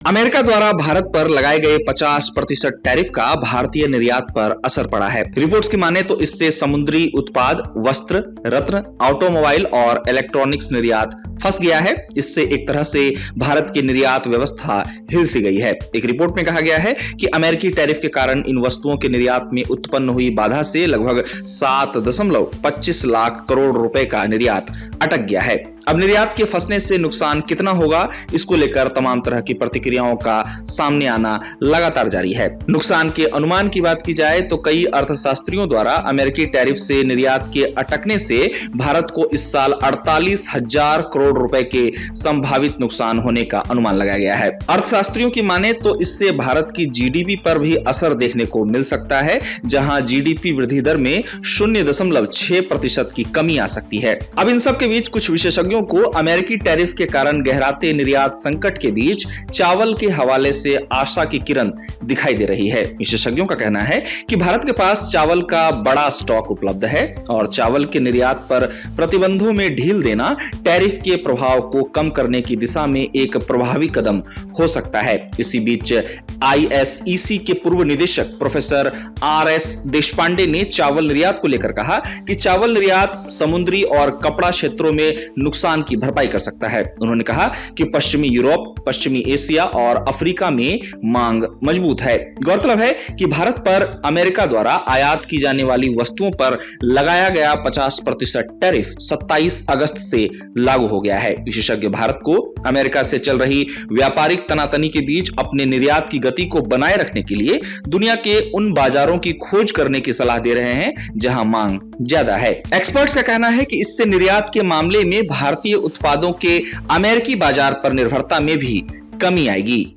America द्वारा भारत पर लगाए गए 50% टैरिफ का भारतीय निर्यात पर असर पड़ा है। रिपोर्ट्स की माने तो इससे समुद्री उत्पाद, वस्त्र, रत्न, ऑटोमोबाइल और इलेक्ट्रॉनिक्स निर्यात फंस गया है। इससे एक तरह से भारत की निर्यात व्यवस्था हिल सी गई है। एक रिपोर्ट में कहा गया है कि अमेरिकी टैरिफ के कारण इन वस्तुओं के निर्यात में उत्पन्न हुई बाधा से लगभग 7.25 लाख करोड़ रुपए का निर्यात अटक गया है। अब निर्यात के फंसने से नुकसान कितना होगा, इसको लेकर तमाम तरह की प्रतिक्रियाओं का सामने आना लगातार जारी है। नुकसान के अनुमान की बात की जाए तो कई अर्थशास्त्रियों द्वारा अमेरिकी टैरिफ से निर्यात के अटकने से भारत को इस साल 48,000 करोड़ रुपए के संभावित नुकसान होने का अनुमान लगाया गया है। अर्थशास्त्रियों की माने तो इससे भारत की जीडीपी पर भी असर देखने को मिल सकता है, जहां जीडीपी वृद्धि दर में 0.6% की कमी आ सकती है। अब इन सब के बीच कुछ विशेषज्ञों को अमेरिकी टैरिफ के कारण गहराते निर्यात संकट के बीच चावल के हवाले से आशा की किरण दिखाई दे रही है। विशेषज्ञों का कहना है कि भारत के पास चावल का बड़ा स्टॉक उपलब्ध है और चावल के निर्यात पर प्रतिबंधों में ढील देना टैरिफ के प्रभाव को कम करने की दिशा में एक प्रभावी कदम हो सकता है। इसी बीच आईएसईसी के पूर्व निदेशक प्रोफेसर आरएस देशपांडे ने चावल निर्यात को लेकर कहा कि चावल निर्यात समुद्री और कपड़ा क्षेत्रों में नुकसान की भरपाई कर सकता है। उन्होंने कहा कि पश्चिमी यूरोप, पश्चिमी एशिया और अफ्रीका में मांग मजबूत है। गौरतलब है कि भारत पर अमेरिका द्वारा आयात की जाने वाली वस्तुओं पर लगाया गया 50% टैरिफ 27 अगस्त से लागू हो गया है। विशेषज्ञ भारत को अमेरिका से चल रही व्यापारिक तनातनी के बीच अपने निर्यात की गति को बनाए रखने के लिए दुनिया के उन बाजारों की खोज करने की सलाह दे रहे हैं जहां मांग ज्यादा है। एक्सपर्ट्स का कहना है कि इससे निर्यात के मामले में भारतीय उत्पादों के अमेरिकी बाजार पर निर्भरता में भी कमी आएगी।